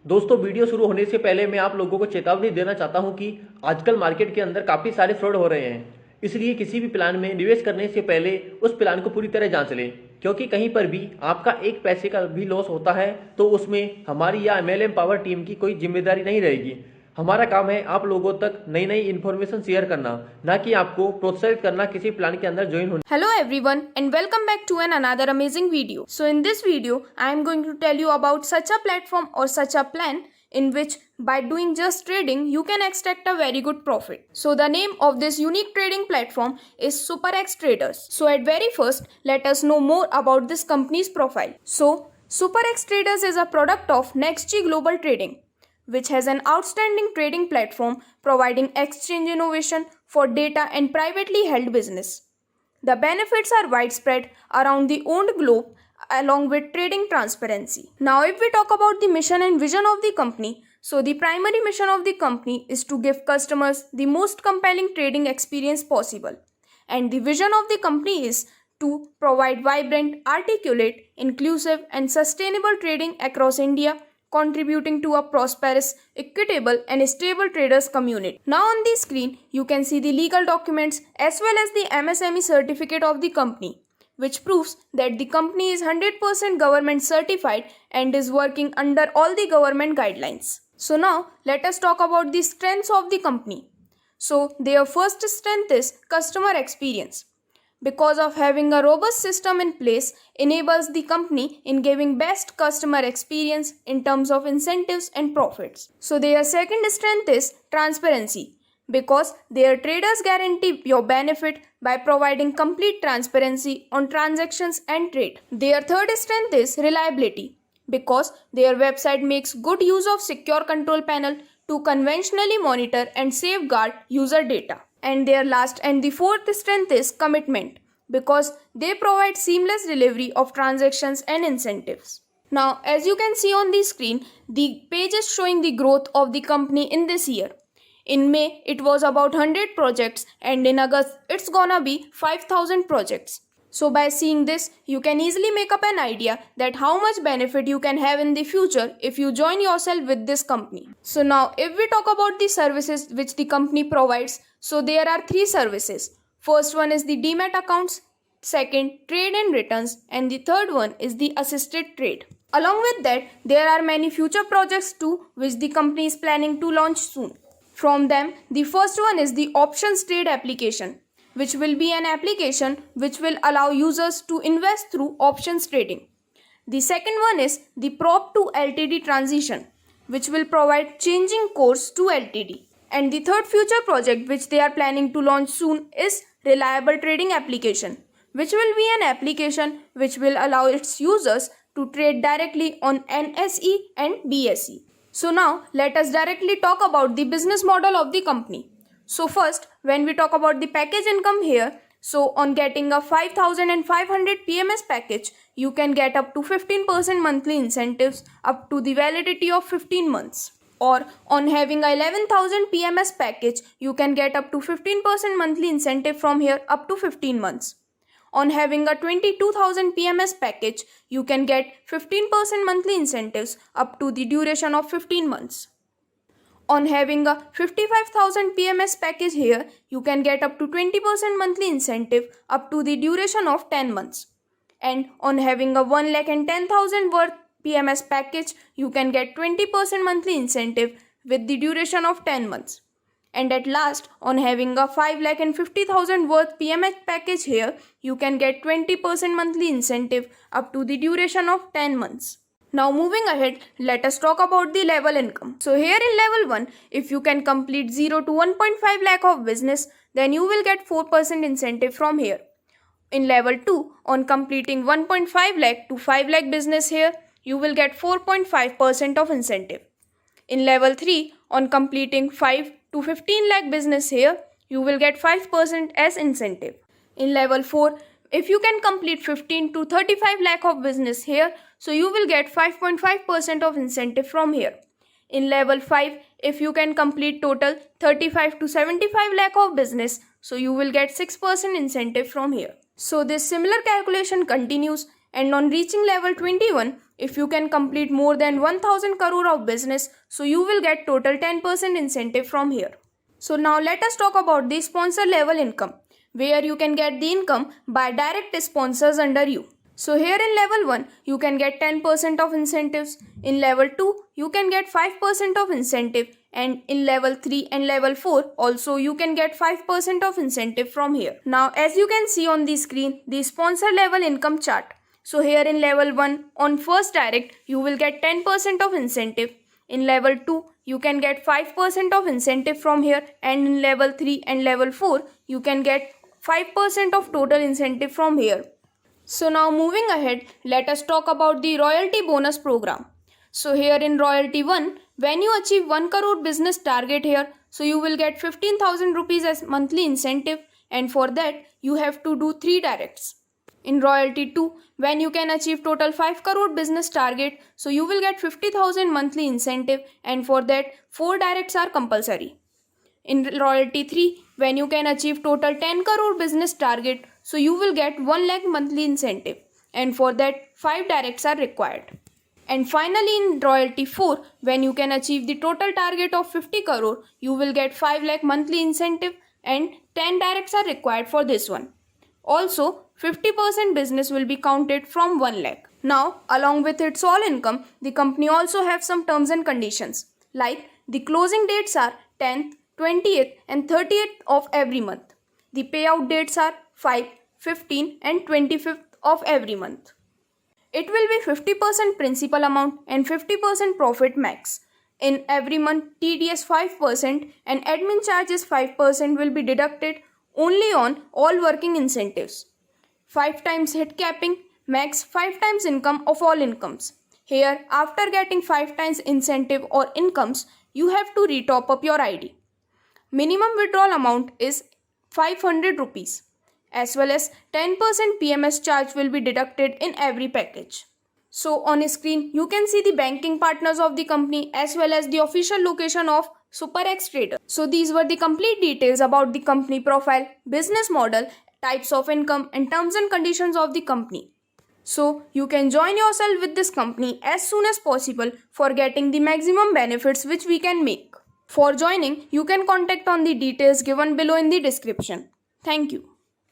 दोस्तों वीडियो शुरू होने से पहले मैं आप लोगों को चेतावनी देना चाहता हूं कि आजकल मार्केट के अंदर काफ़ी सारे फ्रॉड हो रहे हैं। इसलिए किसी भी प्लान में निवेश करने से पहले उस प्लान को पूरी तरह जांच लें, क्योंकि कहीं पर भी आपका एक पैसे का भी लॉस होता है तो उसमें हमारी या एमएलएम पावर टीम की कोई जिम्मेदारी नहीं रहेगी। हमारा काम है आप लोगों तक नई नई इन्फॉर्मेशन शेयर करना, ना कि आपको प्रोत्साहित करना किसी प्लान के अंदर ज्वाइन होने। Hello everyone and welcome back to another amazing video. So in this video I am going to tell you about such a platform or such a plan in which by doing just trading you can extract a very good profit. So the name of this unique trading platform is SuperX Traders. So at very first let us know more about this company's profile. So SuperX Traders is a product of NextG Global Trading, which has an outstanding trading platform providing exchange innovation for data and privately held business. The benefits are widespread around the owned globe along with trading transparency. Now if we talk about the mission and vision of the company, so the primary mission of the company is to give customers the most compelling trading experience possible. And the vision of the company is to provide vibrant, articulate, inclusive and sustainable trading across India, contributing to a prosperous, equitable and stable traders community. Now on the screen, you can see the legal documents as well as the MSME certificate of the company, which proves that the company is 100% government certified and is working under all the government guidelines. So now let us talk about the strengths of the company. So their first strength is customer experience. Because of having a robust system in place enables the company in giving best customer experience in terms of incentives and profits. So their second strength is transparency, because their traders guarantee your benefit by providing complete transparency on transactions and trade. Their third strength is reliability, because their website makes good use of secure control panel to conventionally monitor and safeguard user data. And their last and the fourth strength is commitment, because they provide seamless delivery of transactions and incentives. Now, as you can see on the screen, the page is showing the growth of the company in this year. In May, it was about 100 projects, and in August, it's gonna be 5,000 projects. So by seeing this, you can easily make up an idea that how much benefit you can have in the future if you join yourself with this company. So now if we talk about the services which the company provides, so there are three services. First one is the demat accounts, second trade and returns, and the third one is the assisted trade. Along with that, there are many future projects too which the company is planning to launch soon. From them, the first one is the options trade application, which will be an application which will allow users to invest through options trading. The second one is the prop to LTD transition, which will provide changing course to LTD. And the third future project which they are planning to launch soon is reliable trading application, which will be an application which will allow its users to trade directly on NSE and BSE. So now let us directly talk about the business model of the company. So first, when we talk about the package income here, so on getting a 5,500 PMS package, you can get up to 15% monthly incentives up to the validity of 15 months. Or on having a 11,000 PMS package, you can get up to 15% monthly incentive from here up to 15 months. On having a 22,000 PMS package, you can get 15% monthly incentives up to the duration of 15 months. On having a 55,000 PMS package here, you can get up to 20% monthly incentive up to the duration of 10 months. And on having a 1,10,000 worth PMS package, you can get 20% monthly incentive with the duration of 10 months. And at last, on having a 5,50,000 worth PMS package here, you can get 20% monthly incentive up to the duration of 10 months. Now moving ahead, let us talk about the level income. So here in level 1, if you can complete 0 to 1.5 lakh of business, then you will get 4% incentive from here. In level 2, on completing 1.5 lakh to 5 lakh business here, you will get 4.5% of incentive. In level 3, on completing 5 to 15 lakh business here, you will get 5% as incentive. In level 4, if you can complete 15 to 35 lakh of business here, so you will get 5.5% of incentive from here. In level 5, if you can complete total 35 to 75 lakh of business, so you will get 6% incentive from here. So this similar calculation continues, and on reaching level 21, if you can complete more than 1000 crore of business, so you will get total 10% incentive from here. So now let us talk about the sponsor level income, where you can get the income by direct sponsors under you. So here in level 1, you can get 10% of incentives. In level 2, you can get 5% of incentive. And in level 3 and level 4, also you can get 5% of incentive from here. Now as you can see on the screen, the sponsor level income chart. So here in level 1, on first direct, you will get 10% of incentive. In level 2, you can get 5% of incentive from here. And in level 3 and level 4, you can get 5% of total incentive from here. So now moving ahead, let us talk about the royalty bonus program. So here in royalty 1, when you achieve 1 crore business target here, so you will get 15,000 rupees as monthly incentive, and for that you have to do 3 directs. In royalty 2, when you can achieve total 5 crore business target, so you will get 50,000 monthly incentive, and for that 4 directs are compulsory. In royalty 3, when you can achieve total 10 crore business target, so you will get 1 lakh monthly incentive, and for that 5 directs are required. And finally in royalty 4, when you can achieve the total target of 50 crore, you will get 5 lakh monthly incentive and 10 directs are required for this one. Also, 50% business will be counted from 1 lakh. Now, along with its all income, the company also have some terms and conditions. Like, the closing dates are 10th, 20th and 30th of every month. The payout dates are 5, 15 and 25th of every month. It will be 50% principal amount and 50% profit max. In every month, TDS 5% and admin charges 5% will be deducted only on all working incentives. 5 times hit capping, max 5 times income of all incomes. Here, after getting 5 times incentive or incomes, you have to retop up your ID. Minimum withdrawal amount is 500 rupees. As well as 10% PMS charge will be deducted in every package. So on screen, you can see the banking partners of the company as well as the official location of SuperX Trader. So these were the complete details about the company profile, business model, types of income and terms and conditions of the company. So you can join yourself with this company as soon as possible for getting the maximum benefits which we can make. For joining, you can contact on the details given below in the description. Thank you.